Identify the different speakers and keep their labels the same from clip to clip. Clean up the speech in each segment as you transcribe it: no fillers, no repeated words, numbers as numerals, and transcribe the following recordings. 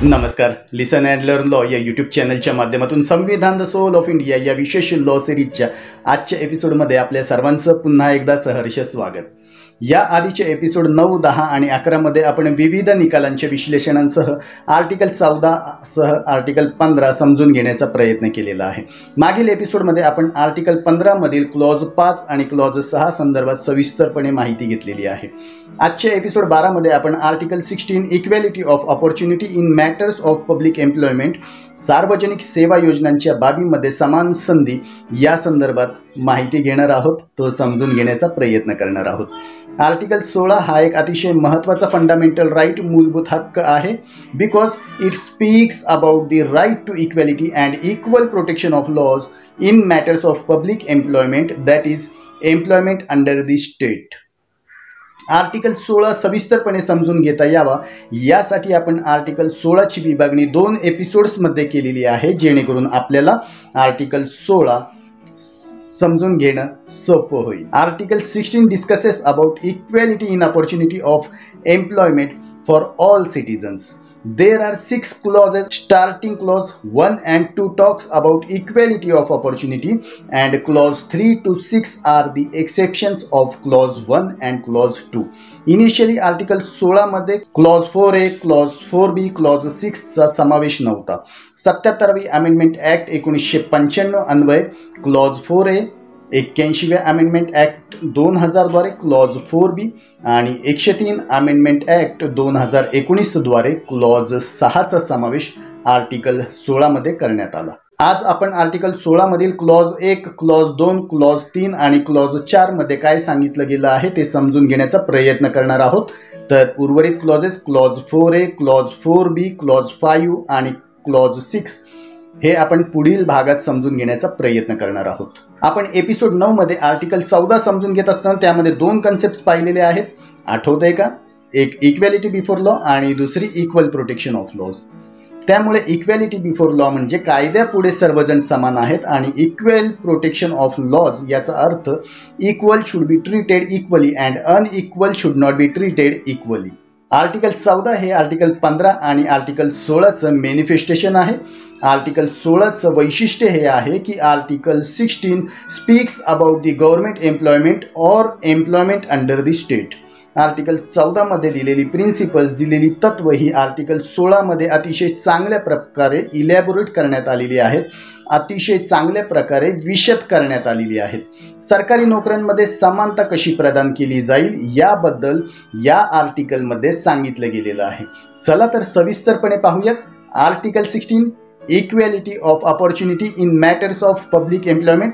Speaker 1: नमस्कार. लिसन and learn law या YouTube चॅनलच्या माध्यमातून संविधान द सोल ऑफ इंडिया या विशेष लॉ सिरीजच्या आजच्या एपिसोडमध्ये आपल्या सर्वांचं पुन्हा एकदा सहर्ष स्वागत. या आधीचे एपिसोड 9, 10 आणि 11 मध्ये आपण विविध निकालांच्या विश्लेषणांसह आर्टिकल 14 सह आर्टिकल 15 समजून घेण्याचा प्रयत्न केलेला आहे. मागील एपिसोडमध्ये आपण आर्टिकल 15 मधील क्लॉज 5 आणि क्लॉज 6 संदर्भात सविस्तरपणे माहिती घेतलेली आहे. आजच्या एपिसोड 12 मध्ये आपण article 16 equality of opportunity in matters of public employment सार्वजनिक सेवा योजनांच्या बाबींमध्ये समान संधी या संदर्भात माहिती घेणार आहोत, तो समजून घेण्याचा प्रयत्न करणार आहोत. आर्टिकल 16 हा एक अतिशय महत्त्वाचा फंडामेंटल राईट मूलभूत हक्क आहे, because it speaks about the right to equality and equal protection of laws in matters of public employment, that is employment under the state. Article 16 सविस्तरपणे समजून घेता यावा यासाठी आपण आर्टिकल 16 ची विभागणी 2 एपिसोड्समध्ये केलेली आहे, जेणेकरून आपल्याला आर्टिकल 16 समजून घेणं सोपं होईल. Article 16 discusses about equality in opportunity of employment for all citizens. There are 6 clauses. Starting clause 1 and 2 talks about equality of opportunity, and clause 3 to 6 are the exceptions of clause 1 and clause 2. Initially article 16 मध्ये clause 4A, clause 4B, clause 6 चा समावेश नव्हता. 77वी amendment act 1995 अन्वये clause 4A, 81व्या amendment act 2000 द्वारे clause 4B आणि 103 amendment act 2019 द्वारे क्लॉज 6 चा समावेश आर्टिकल 16 मध्ये करण्यात आला. आज आपण आर्टिकल 16 मधील क्लॉज 1, क्लॉज 2, क्लॉज 3 आणि क्लॉज 4 मध्ये काय सांगितलं गेलं आहे ते समजून घेण्याचा प्रयत्न करणार आहोत. तर उर्वरित clauses clause 4A, clause 4B, clause 5 आणि क्लॉज 6 हे आपण पुढील भागात समजून घेण्याचा प्रयत्न करणार आहोत. आपण एपिसोड 9 मध्ये आर्टिकल 14 समजून घेत असताना त्यामध्ये 2 कन्सेप्ट पाहिलेले आहेत, आठवतंय का? एक इक्वॅलिटी बिफोर लॉ आणि दुसरी इक्वल प्रोटेक्शन ऑफ लॉज. त्यामुळे इक्वॅलिटी बिफोर लॉ म्हणजे कायद्यापुढे सर्वजण समान आहेत आणि इक्वल प्रोटेक्शन ऑफ लॉज याचा अर्थ equal should be treated equally and unequal should not be treated equally. Article 14 हे आर्टिकल 15 आणि आर्टिकल 16चं मॅनिफेस्टेशन आहे. आर्टिकल 16चं वैशिष्ट्य हे आहे की article 16 speaks about the government employment or employment under the state. Article 14 मध्ये दिलेली प्रिन्सिपल्स, दिलेली तत्व ही आर्टिकल 16 मध्ये अतिशय चांगल्या प्रकारे इलॅबोरेट करण्यात आलेली आहेत, अतिशय चांगल्या प्रकारे विशद करण्यात आलेली आहेत. सरकारी नोकऱ्यांमध्ये समानता कशी प्रदान केली जाईल याबद्दल या आर्टिकलमध्ये सांगितलं गेलेलं आहे. चला तर सविस्तरपणे पाहूयात. Article 16 equality of opportunity in matters of public employment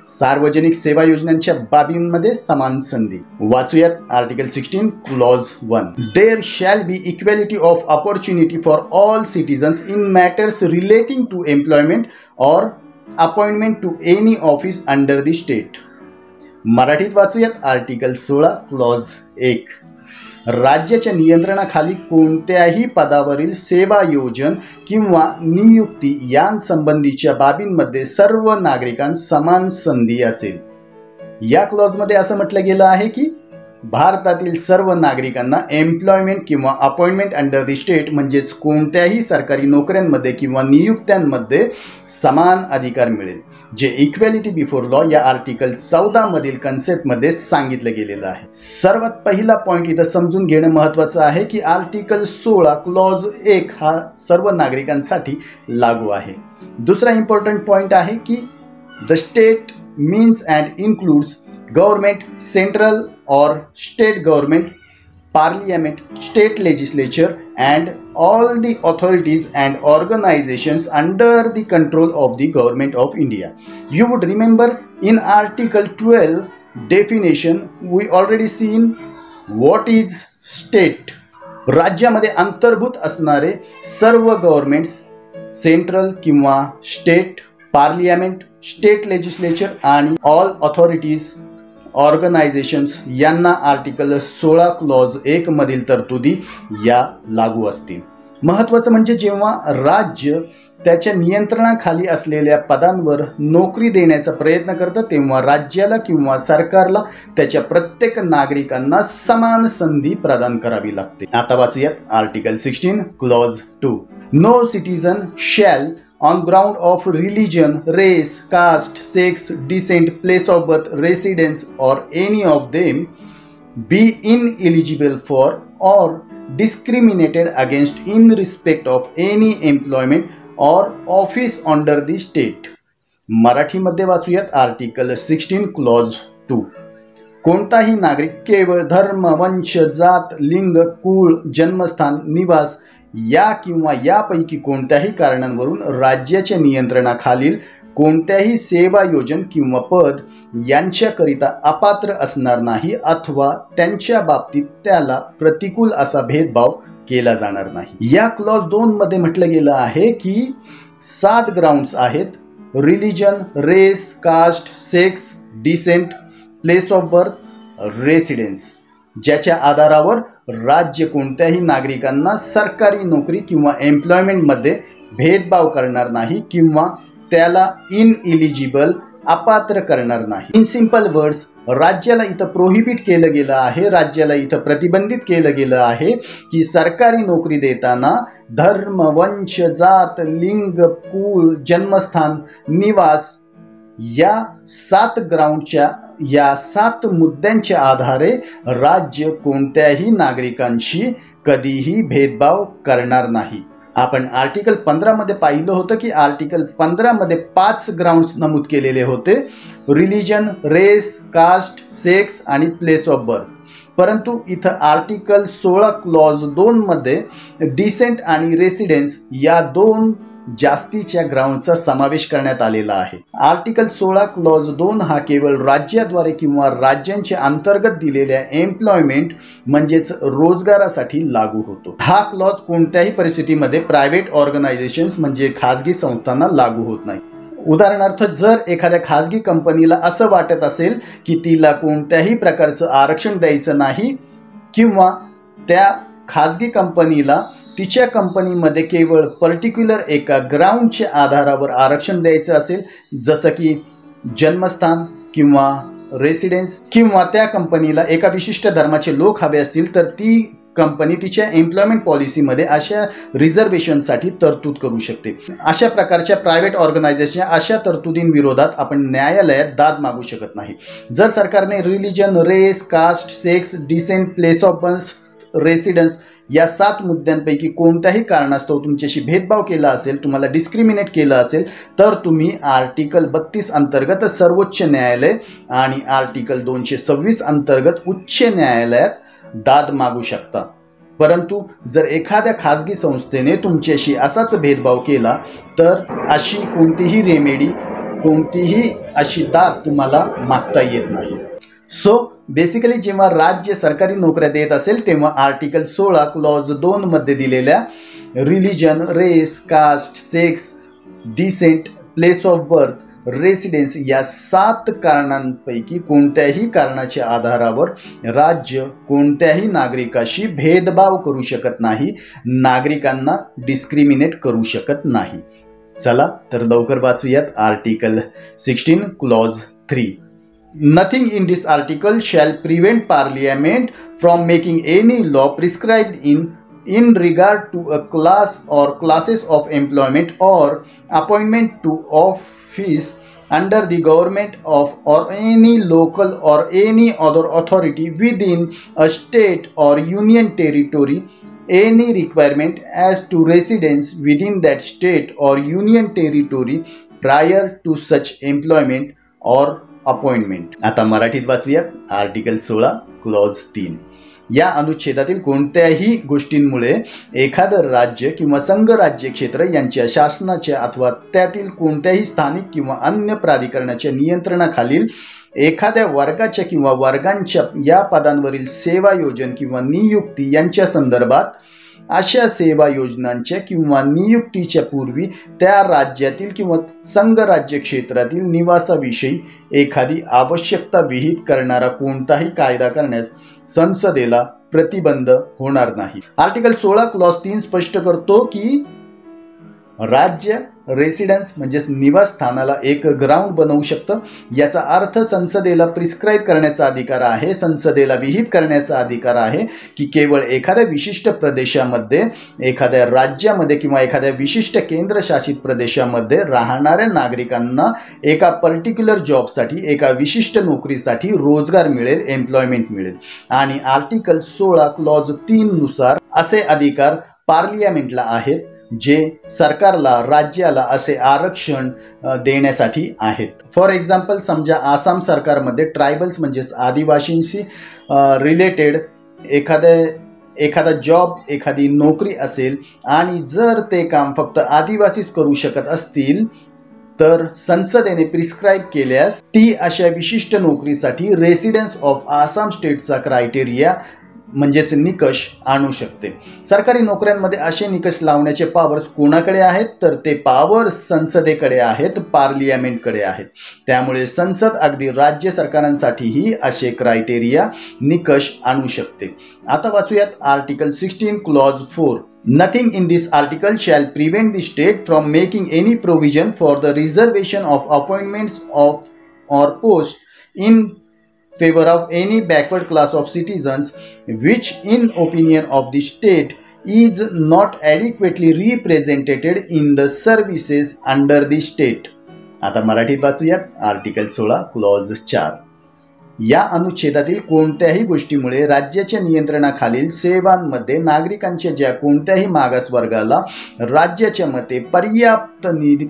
Speaker 1: सार्वजनिक सेवा योजनांच्या बाबींमध्ये समान संधी. वाचूयात article 16 clause 1. There shall be equality of opportunity for all citizens in matters relating to employment or appointment to any office under the state. मराठीत वाचूयात article 16 clause 1. राज्याच्या नियंत्रणाखाली कोणत्याही पदावरील सेवायोजन किंवा नियुक्ती यांसंबंधीच्या बाबींमध्ये सर्व नागरिकांस समान संधी असेल. या क्लॉजमध्ये असं म्हटलं गेलं आहे की भारतातील सर्व नागरिकांना एम्प्लॉयमेंट किंवा अपॉइंटमेंट अंडर द स्टेट म्हणजेच कोणत्याही सरकारी नोकऱ्यांमध्ये किंवा नियुक्त्यांमध्ये समान अधिकार मिळेल, जे इक्वॅलिटी बिफोर लॉ या आर्टिकल 14 मधील कन्सेप्टमध्ये सांगितलं गेलेलं आहे. सर्वात पहिला पॉईंट इथं समजून घेणं महत्त्वाचं आहे की आर्टिकल 16 क्लॉज 1 हा सर्व नागरिकांसाठी लागू आहे. दुसरा इम्पॉर्टंट पॉईंट आहे की the state means and includes government, central or state government, parliament, state legislature and all the authorities and organizations under the control of the government of India. You would remember in article 12 definition we already seen what is state. राज्यामध्ये अंतर्भूत असणारे सर्व governments, central किंवा state, parliament, state legislature आणि all authorities, organisations यांना article 16 clause 1 मधील तरतुदी या लागू असतील. महत्त्वाचं म्हणजे जेव्हा राज्य त्याच्या नियंत्रणाखाली असलेल्या पदांवर नोकरी देण्याचा प्रयत्न करतं तेव्हा राज्याला किंवा सरकारला त्याच्या प्रत्येक नागरिकांना समान संधी प्रदान करावी लागते. आता वाचूयात article 16 clause 2. No citizen shall on ground of religion, race, caste, sex, descent, place of birth, residence or any of them be ineligible for or discriminated against in respect of any employment or office under the state. मराठीमध्ये वाचूयात article 16 clause 2. कोणताही नागरिक केवळ धर्म, वंश, जात, लिंग, कुळ, जन्मस्थान, निवास या किंवा यापैकी कोणत्याही कारणांवरून राज्याच्या नियंत्रणाखालील कोणत्याही सेवा योजन किंवा पद यांच्याकरिता अपात्र असणार नाही अथवा त्यांच्या बाबतीत त्याला प्रतिकूल असा भेदभाव केला जाणार नाही. या क्लॉज 2 मध्ये म्हटलं गेलं आहे की 7 ग्राउंड्स आहेत. Religion, race, caste, sex, descent, place of birth, residence, ज्याच्या आधारावर राज्य कोणत्याही नागरिकांना सरकारी नोकरी किंवा एम्प्लॉयमेंटमध्ये भेदभाव करणार नाही किंवा त्याला इनएलिजिबल अपात्र करणार नाही. इन सिंपल वर्ड्स, राज्याला इथं प्रोहिबिट केलं गेलं आहे, राज्याला इथं प्रतिबंधित केलं गेलं आहे की सरकारी नोकरी देताना धर्म, वंश, जात, लिंग, कुळ, जन्मस्थान, निवास या 7 ग्राउंडच्या या 7 मुद्द्यांच्या आधारे राज्य कोणत्याही नागरिकांशी कधीही भेदभाव करणार नाही. आपण आर्टिकल 15 मध्ये पाहिलं होतं की आर्टिकल 15 मध्ये 5 ग्राउंड्स नमूद केलेले होते. रिलीजन, रेस, कास्ट, सेक्स आणि प्लेस ऑफ बर्थ. परंतु इथं आर्टिकल 16 क्लॉज 2 मध्ये डिसेंट आणि रेसिडेन्स या 2 जास्तीच्या ग्राउंडचा समावेश करण्यात आलेला आहे. आर्टिकल 16 क्लॉज 2 हा केवळ राज्याद्वारे किंवा राज्यांच्या अंतर्गत दिलेल्या एम्प्लॉयमेंट म्हणजेच रोजगारासाठी लागू होतो. हा क्लॉज कोणत्याही परिस्थितीमध्ये प्रायव्हेट ऑर्गनायझेशन्स म्हणजे खाजगी संस्थांना लागू होत नाही. उदाहरणार्थ, जर एखाद्या खाजगी कंपनीला असं वाटत असेल की तिला कोणत्याही प्रकारचं आरक्षण द्यायचं नाही किंवा त्या खाजगी कंपनीला तिच्या कंपनीमध्ये केवळ पर्टिक्युलर एका ग्राउंडच्या आधारावर आरक्षण द्यायचं असेल, जसं की जन्मस्थान किंवा रेसिडेन्स, किंवा त्या कंपनीला एका विशिष्ट धर्माचे लोक हवे असतील तर ती कंपनी तिच्या एम्प्लॉयमेंट पॉलिसीमध्ये अशा रिझर्वेशनसाठी तरतूद करू शकते. अशा प्रकारच्या प्रायव्हेट ऑर्गनायझेशन अशा तरतुदींविरोधात आपण न्यायालयात दाद मागू शकत नाही. जर सरकारने religion, race, caste, sex, descent, place of birth, residence या 7 मुद्द्यांपैकी कोणत्याही कारणास्तव तुमच्याशी भेदभाव केला असेल, तुम्हाला डिस्क्रिमिनेट केलं असेल, तर तुम्ही आर्टिकल 32 अंतर्गत सर्वोच्च न्यायालय आणि आर्टिकल 226 अंतर्गत उच्च न्यायालयात दाद मागू शकता. परंतु जर एखाद्या खाजगी संस्थेने तुमच्याशी असाच भेदभाव केला तर अशी कोणतीही रेमेडी, कोणतीही अशी दाद तुम्हाला मागता येत नाही. सो बेसिकली जेव्हा राज्य सरकारी नोकऱ्या देत असेल तेव्हा आर्टिकल 16 क्लॉज 2 मध्ये दिलेल्या religion, race, caste, sex, descent, place of birth, residence या 7 कारणांपैकी कोणत्याही कारणाच्या आधारावर राज्य कोणत्याही नागरिकाशी भेदभाव करू शकत नाही, नागरिकांना डिस्क्रिमिनेट करू शकत नाही. चला तर लवकर वाचूयात article 16 clause 3. Nothing in this article shall prevent Parliament from making any law prescribed in regard to a class or classes of employment or appointment to office under the government of or any local or any other authority within a state or union territory any requirement as to residence within that state or union territory prior to such employment or appointment. आता मराठीत वाचूया article 16 clause 3. या अनुच्छेदातील कोणत्याही गोष्टींमुळे एखादं राज्य किंवा संघ राज्य क्षेत्र यांच्या शासनाच्या अथवा त्यातील कोणत्याही स्थानिक किंवा अन्य प्राधिकरणाच्या नियंत्रणाखालील एखाद्या वर्गाच्या किंवा वर्गांच्या या पदांवरील सेवा योजन किंवा नियुक्ती यांच्या संदर्भात अशा सेवा योजनांच्या किंवा नियुक्तीच्या पूर्वी त्या राज्यातील किंवा संघ राज्य क्षेत्रातील निवासाविषयी एखादी आवश्यकता विहित करणारा कोणताही कायदा करण्यास संसदेला प्रतिबंध होणार नाही. आर्टिकल 16 क्लॉज 3 स्पष्ट करतो की राज्य रेसिडेन्स म्हणजेच निवासस्थानाला एक ग्राउंड बनवू शकतं। याचा अर्थ संसदेला प्रिस्क्राईब करण्याचा अधिकार आहे, संसदेला विहित करण्याचा अधिकार आहे की केवळ एखाद्या विशिष्ट प्रदेशामध्ये, एखाद्या राज्यामध्ये किंवा एखाद्या विशिष्ट केंद्रशासित प्रदेशामध्ये राहणाऱ्या नागरिकांना एका पर्टिक्युलर जॉबसाठी, एका विशिष्ट नोकरीसाठी रोजगार मिळेल, एम्प्लॉयमेंट मिळेल। आणि आर्टिकल 16 क्लॉज 3 नुसार असे अधिकार पार्लियामेंटला आहेत, जे सरकारला, राज्याला असे आरक्षण देण्यासाठी आहेत। फॉर एक्झाम्पल, समजा आसाम सरकारमध्ये ट्रायबल्स म्हणजेच आदिवासींशी रिलेटेड एखादा जॉब, एखादी नोकरी असेल आणि जर ते काम फक्त आदिवासीच करू शकत असतील तर संसदेने प्रिस्क्राईब केल्यास ती अशा विशिष्ट नोकरीसाठी रेसिडेन्स ऑफ आसाम स्टेटचा क्रायटेरिया म्हणजेच निकष आणू शकते। सरकारी नोकऱ्यांमध्ये असे निकष लावण्याचे पॉवर्स कोणाकडे आहेत तर ते पॉवर्स संसदेकडे आहेत, पार्लियामेंटकडे आहेत। त्यामुळे संसद अगदी राज्य सरकारांसाठीही असे क्रायटेरिया, निकष आणू शकते। आता वाचूयात article 16 clause 4। Nothing in this article shall prevent the state from making any provision for the reservation of appointments of or posts in favor of any backward class of citizens which in opinion of the state is not adequately represented in the services under the state। आता मराठीत वाचूयात article 16 clause 4। या अनुच्छेदातील कोणत्याही गोष्टीमुळे राज्याच्या नियंत्रणाखालील सेवांमध्ये नागरिकांच्या ज्या कोणत्याही मागासवर्गाला राज्याच्या मते पर्याप्त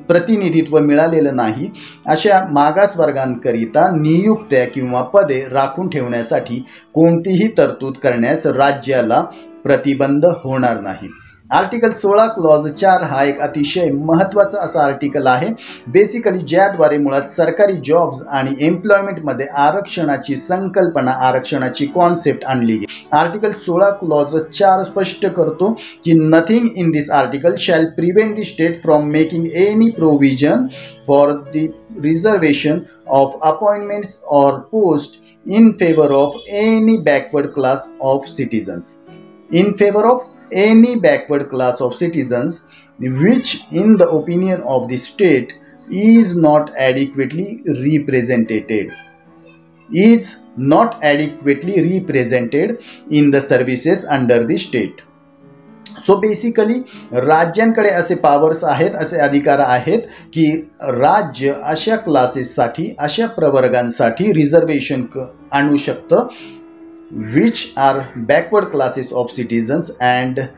Speaker 1: प्रतिनिधित्व मिळालेलं नाही अशा मागासवर्गांकरिता नियुक्त्या किंवा पदे राखून ठेवण्यासाठी कोणतीही तरतूद करण्यास राज्याला प्रतिबंध होणार नाही। आर्टिकल 16 क्लॉज 4 हा एक अतिशय महत्त्वाचा असा आर्टिकल आहे, बेसिकली ज्याद्वारे मुळात सरकारी जॉब्स आणि एम्प्लॉयमेंटमध्ये आरक्षणाची संकल्पना, आरक्षणाची कॉन्सेप्ट आणली गेली। आर्टिकल 16 क्लॉज 4 स्पष्ट करतो की nothing in this article shall prevent the state from making any provision for the reservation of appointments or post in favour of any backward class of citizens, in favour of any backward class of citizens which in the opinion of the state is not adequately represented in the services under the state। So basically राज्यांकडे असे powers आहेत, असे अधिकार आहेत की राज्य अशा क्लासेससाठी, अशा प्रवर्गांसाठी रिझर्वेशन आणू शकतं which are backward classes of citizens and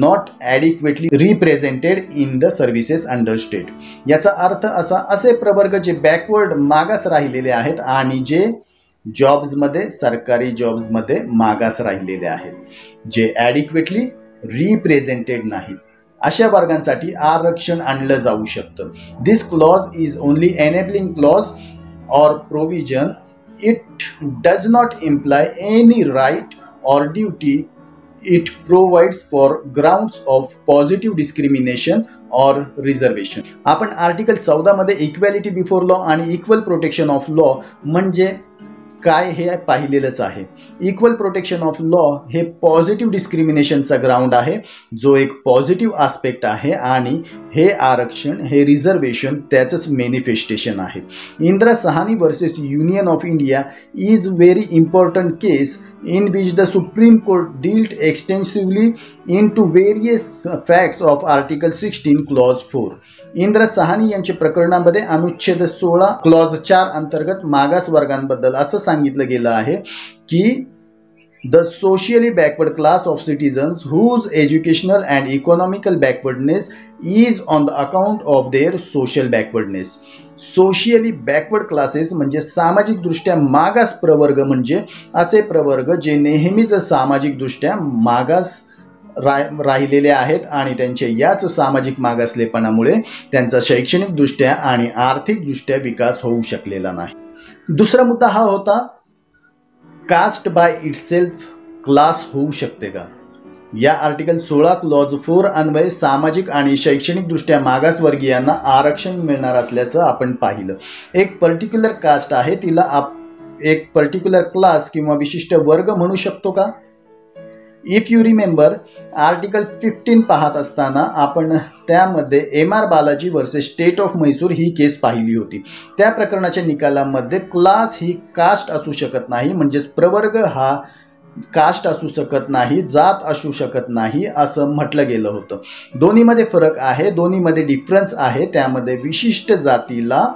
Speaker 1: not adequately represented in the services under state। याचा अर्थ असा, असे प्रवर्ग जे बॅकवर्ड, मागास राहिलेले आहेत आणि जे जॉब्समध्ये, सरकारी जॉब्समध्ये मागास राहिलेले आहेत, जे ॲडिक्वेटली रिप्रेझेंटेड नाहीत, अशा वर्गांसाठी आरक्षण आणलं जाऊ शकतं। This clause is only enabling clause or provision, it does not imply any right or duty, it provides for grounds of positive discrimination or reservation। आपण आर्टिकल 14 मध्ये इक्वॅलिटी बिफोर लॉ आणि इक्वल प्रोटेक्शन ऑफ लॉ म्हणजे काय हे पाहिलेलंच आहे। Equal protection of law हे positive डिस्क्रिमिनेशनचा ground आहे, जो एक पॉझिटिव्ह आस्पेक्ट आहे आणि हे आरक्षण, हे रिझर्वेशन त्याचंच मॅनिफेस्टेशन आहे। Indira Sahani versus union of India is very important case in which the Supreme Court dealt extensively into various facts of Article 16 Clause 4। Indira Sahani यांच्या प्रकरणामध्ये अनुच्छेद 16 क्लॉज 4 अंतर्गत मागास वर्गांबद्दल असं सांगितलं गेलं आहे की the socially backward class of citizens whose educational and economical backwardness is on the account of their social backwardness। Socially backward classes म्हणजे सामाजिक दृष्ट्या मागास प्रवर्ग, म्हणजे असे प्रवर्ग जे नेहमीच सामाजिक दृष्ट्या मागास राहिलेले आहेत आणि त्यांच्या याच सामाजिक मागासलेपणामुळे त्यांचा शैक्षणिक दृष्ट्या आणि आर्थिक दृष्ट्या विकास होऊ शकलेला नाही। दुसरा मुद्दा हा होता, कास्ट बाय इटसेल्फ क्लास होऊ शकते का? या आर्टिकल 16 क्लॉज 4 अन्वये सामाजिक आणि शैक्षणिक दृष्ट्या मागासवर्गीयांना आरक्षण मिळणार असल्याचं आपण पाहिलं। एक पर्टिक्युलर कास्ट आहे, तिला एक पर्टिक्युलर क्लास किंवा विशिष्ट वर्ग म्हणू शकतो का? इफ यू रिमेंबर आर्टिकल 15 पाहत असताना आपण त्यामध्ये M R. Balaji versus state of Mysore ही केस पाहिली होती. त्या प्रकरणाच्या निकालामध्ये क्लास ही कास्ट असू शकत नाही, म्हणजेच प्रवर्ग हा कास्ट असू शकत नाही, जात असू शकत नाही असं म्हटलं गेलं होतं. दोन्हीमध्ये फरक आहे, दोन्हीमध्ये डिफरन्स आहे. त्यामध्ये विशिष्ट जातीला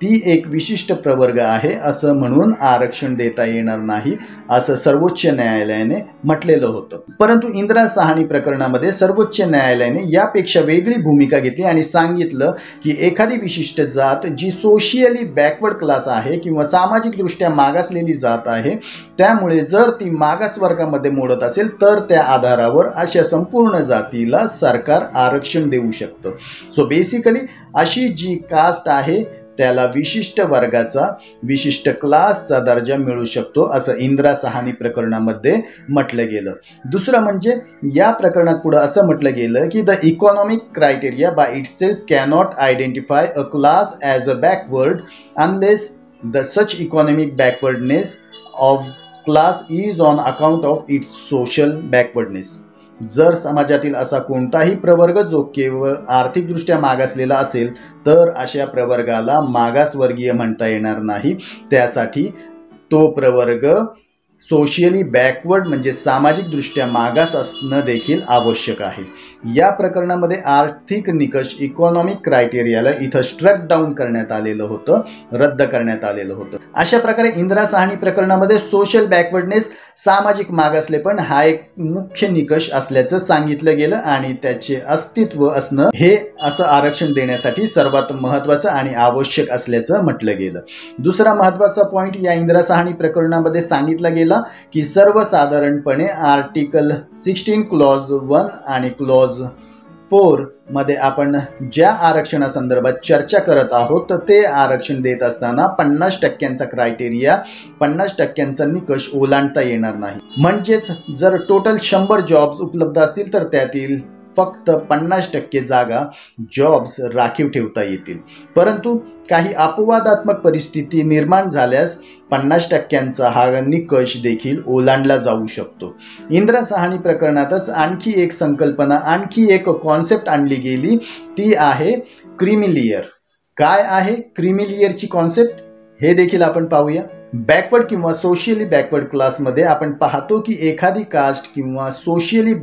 Speaker 1: ती एक विशिष्ट प्रवर्ग आहे असं म्हणून आरक्षण देता येणार नाही असं सर्वोच्च न्यायालयाने म्हटलेलं होतं. परंतु इंदिरा साहनी प्रकरणामध्ये सर्वोच्च न्यायालयाने यापेक्षा वेगळी भूमिका घेतली आणि सांगितलं की एखादी विशिष्ट जात जी सोशियली बॅकवर्ड क्लास आहे किंवा सामाजिकदृष्ट्या मागासलेली जात आहे, त्यामुळे जर ती मागासवर्गामध्ये मोडत असेल तर त्या आधारावर अशा संपूर्ण जातीला सरकार आरक्षण देऊ शकतं. सो बेसिकली अशी जी कास्ट आहे त्याला विशिष्ट वर्गाचा, विशिष्ट क्लासचा दर्जा मिळू शकतो असं इंदिरा साहनी प्रकरणामध्ये म्हटलं गेलं. दुसरं म्हणजे या प्रकरणात पुढे असं म्हटलं गेलं की the economic criteria by itself cannot identify a class as a backward unless the such economic backwardness of class is on account of its social backwardness. जर समाजातील असा कोणताही प्रवर्ग जो केवळ आर्थिकदृष्ट्या मागासलेला असेल तर अशा प्रवर्गाला मागासवर्गीय म्हणता येणार नाही. त्यासाठी तो प्रवर्ग सोशियली बॅकवर्ड म्हणजे सामाजिकदृष्ट्या मागास असणं देखील आवश्यक आहे. या प्रकरणामध्ये आर्थिक निकष इकॉनॉमिक क्रायटेरियाला इथं स्ट्रक डाऊन करण्यात आलेलं होतं, रद्द करण्यात आलेलं होतं. अशा प्रकारे इंदिरा साहनी प्रकरणामध्ये सोशल बॅकवर्डनेस, सामाजिक मागासलेपण हा एक मुख्य निकष असल्याचं सांगितलं गेलं आणि त्याचे अस्तित्व असणं हे असं आरक्षण देण्यासाठी सर्वात महत्त्वाचं आणि आवश्यक असल्याचं म्हटलं गेलं. दुसरा महत्त्वाचा पॉईंट या इंदिरा साहनी प्रकरणामध्ये सांगितला गेला की सर्वसाधारणपणे आर्टिकल 16 क्लॉज 1 आणि क्लॉज 4 मध्ये आपण ज्या आरक्षणासंदर्भात चर्चा करत आहोत तर ते आरक्षण देत असताना 50% क्रायटेरिया, 50% निकष ओलांडता येणार नाही. म्हणजेच जर टोटल 100 जॉब्स उपलब्ध असतील तर त्यातील फक्त 50% जागा जॉब्स राखीव ठेवता येतील. परंतु काही अपवादात्मक परिस्थिती निर्माण झाल्यास 50% हा निकष देखील ओलांडला जाऊ शकतो. इंदिरा साहनी प्रकरणातच आणखी एक संकल्पना, आणखी एक कॉन्सेप्ट आणली गेली, ती आहे क्रीमी-लेयर. काय आहे क्रीमी-लेयरची कॉन्सेप्ट हे देखील आपण पाहूया. बॅकवर्ड किंवा सोशियली बॅकवर्ड क्लासमध्ये आपण पाहतो की एखादी कास्ट किंवा सोशियली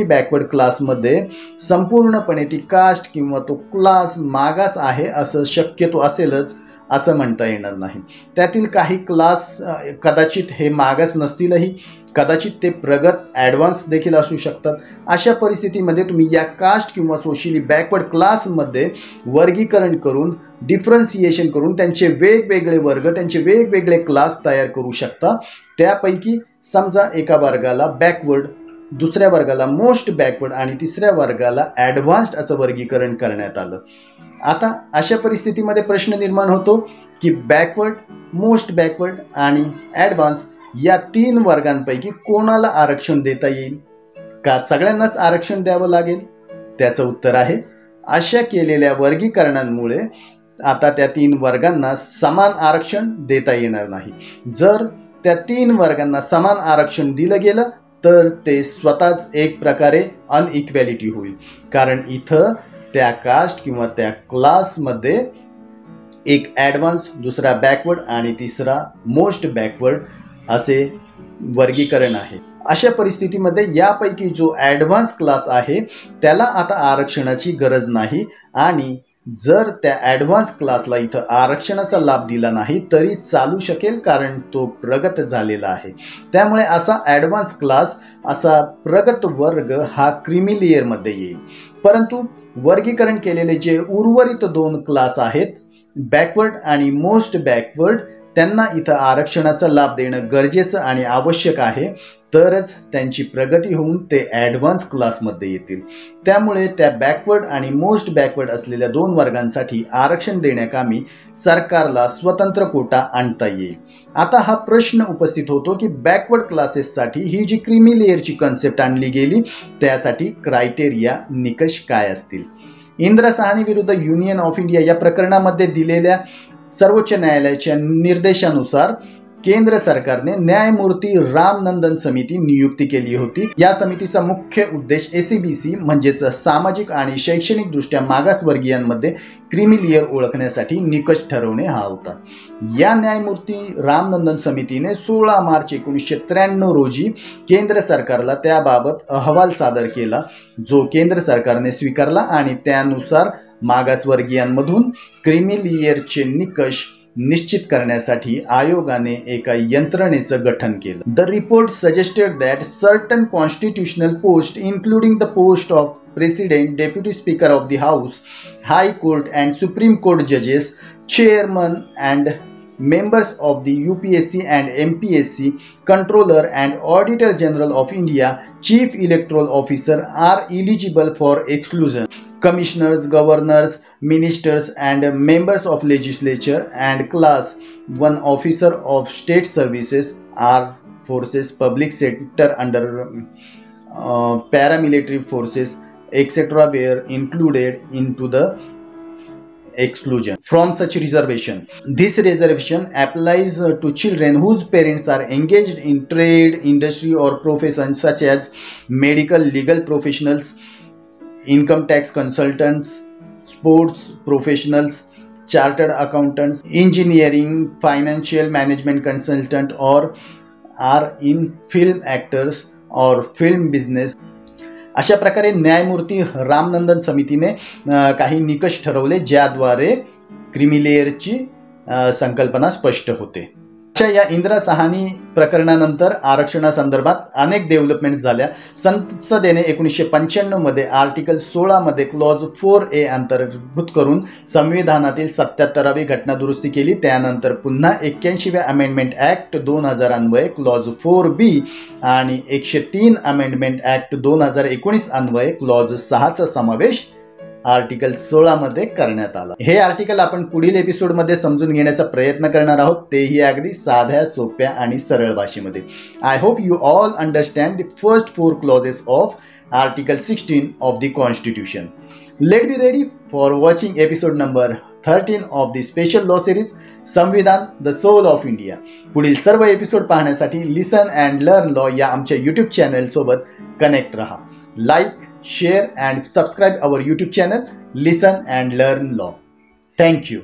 Speaker 1: बॅकवर्ड क्लासमध्ये संपूर्णपणे ती कास्ट किंवा तो क्लास मागास आहे असं शक्यतो असेलच असं म्हणता येणार नाही. त्यातील काही क्लास कदाचित हे मागास नसतीलही, कदाचित ते प्रगत ॲडव्हान्स देखील असू शकतात. अशा परिस्थितीमध्ये तुम्ही या कास्ट किंवा सोशियली बॅकवर्ड क्लासमध्ये वर्गीकरण करून, डिफरन्सिएशन करून त्यांचे वेगवेगळे वर्ग, त्यांचे वेगवेगळे क्लास तयार करू शकता. त्यापैकी समजा एका वर्गाला बॅकवर्ड, दुसऱ्या वर्गाला मोस्ट बॅकवर्ड आणि तिसऱ्या वर्गाला ॲडव्हान्स्ड असं वर्गीकरण करण्यात आलं. आता अशा परिस्थितीमध्ये प्रश्न निर्माण होतो की बॅकवर्ड, मोस्ट बॅकवर्ड आणि ॲडव्हान्स या 3 वर्गांपैकी कोणाला आरक्षण देता येईल? का सगळ्यांनाच आरक्षण द्यावं लागेल? त्याचं उत्तर आहे अशा केलेल्या वर्गीकरणांमुळे आता त्या 3 वर्गांना समान आरक्षण देता येणार नाही. जर त्या 3 वर्गांना समान आरक्षण दिलं गेलं तर ते स्वतःच एक प्रकारे अनइक्वॅलिटी होईल. कारण इथं त्या कास्ट किंवा त्या क्लासमध्ये एक ॲडव्हान्स, दुसरा बॅकवर्ड आणि तिसरा मोस्ट बॅकवर्ड असे वर्गीकरण आहे. अशा परिस्थितीमध्ये यापैकी जो ॲडव्हान्स क्लास आहे त्याला आता आरक्षणाची गरज नाही आणि जर त्या ॲडव्हान्स क्लासला इथं आरक्षणाचा लाभ दिला नाही तरी चालू शकेल, कारण तो प्रगत झालेला आहे. त्यामुळे असा ॲडव्हान्स क्लास, असा प्रगत वर्ग हा क्रीमी-लेयरमध्ये येईल. परंतु वर्गीकरण केलेले जे उर्वरित 2 क्लास आहेत, बॅकवर्ड आणि मोस्ट बॅकवर्ड, त्यांना इथं आरक्षणाचा लाभ देणं गरजेचं आणि आवश्यक आहे. तरच त्यांची प्रगती होऊन ते ॲडव्हान्स क्लासमध्ये येतील. त्यामुळे त्या बॅकवर्ड आणि मोस्ट बॅकवर्ड असलेल्या 2 वर्गांसाठी आरक्षण देण्याकामी सरकारला स्वतंत्र कोटा आणता येईल. आता हा प्रश्न उपस्थित होतो की बॅकवर्ड क्लासेससाठी ही जी क्रीमी-लेयरची कन्सेप्ट आणली गेली त्यासाठी क्रायटेरिया, निकष काय असतील? इंदिरा साहनी विरुद्ध युनियन ऑफ इंडिया या प्रकरणामध्ये दिलेल्या सर्वोच्च न्यायालयाच्या निर्देशानुसार केंद्र सरकारने न्यायमूर्ती रामनंदन समिती नियुक्ती केली होती। या समितीचा मुख्य उद्देश एसीबीसी म्हणजेच सामाजिक आणि शैक्षणिक दृष्ट्या मागासवर्गीयांमध्ये क्रीमी लेयर ओळखण्यासाठी निकष ठरवणे हा होता। या न्यायमूर्ती रामनंदन समितीने 16 मार्च 1993 रोजी केंद्र सरकारला त्याबाबत अहवाल सादर केला, जो केंद्र सरकारने स्वीकारला आणि त्यानुसार मागासवर्गीयांमधून क्रीमी लेयरचे निकष निश्चित करण्यासाठी आयोगाने एका यंत्रणेचं गठन केलं। The report suggested that certain constitutional post including the post of president, deputy speaker of the house, high court and supreme court जजेस, chairman and members of the UPSC and MPSC, Controller and Auditor General of India, Chief Electoral Officer are eligible for exclusion. Commissioners, governors, ministers and members of legislature and class 1 officer of state services, armed forces, public sector under paramilitary forces, etc. were included into the exclusion from such reservation. This reservation applies to children whose parents are engaged in trade, industry or professions such as medical, legal professionals, income tax consultants, sports professionals, chartered accountants, engineering, financial management consultant, or are in film actors or film business. अशा प्रकारे न्यायमूर्ती रामनंदन समितीने काही निकष ठरवले, ज्याद्वारे creamy लेयरची संकल्पना स्पष्ट होते। या इंदिरा साहनी प्रकरणानंतर आरक्षणासंदर्भात अनेक डेव्हलपमेंट झाल्या। संसदेने 1995 मध्ये आर्टिकल 16 मध्ये क्लॉज 4A अंतर्भूत करून संविधानातील 77वी घटना दुरुस्ती केली। त्यानंतर पुन्हा 81व्या अमेंडमेंट ॲक्ट 2000 अन्वये क्लॉज 4B आणि 103 अमेंडमेंट ॲक्ट 2019 अन्वये क्लॉज 6चा समावेश आर्टिकल 16 मध्ये करण्यात आला। हे आर्टिकल आपण पुढील एपिसोडमध्ये समजून घेण्याचा प्रयत्न करणार आहोत, तेही अगदी साध्या, सोप्या आणि सरळ भाषेमध्ये। I hope you all understand the first 4 clauses of article 16 of the constitution. Let be ready for watching episode number 13 of the special law series Samvidhan the soul of India. पुढील सर्व एपिसोड पाहण्यासाठी लिसन अँड लर्न लॉ या आमच्या YouTube channel सोबत connect रहा. Like, share and subscribe our YouTube channel Listen and Learn Law. Thank you.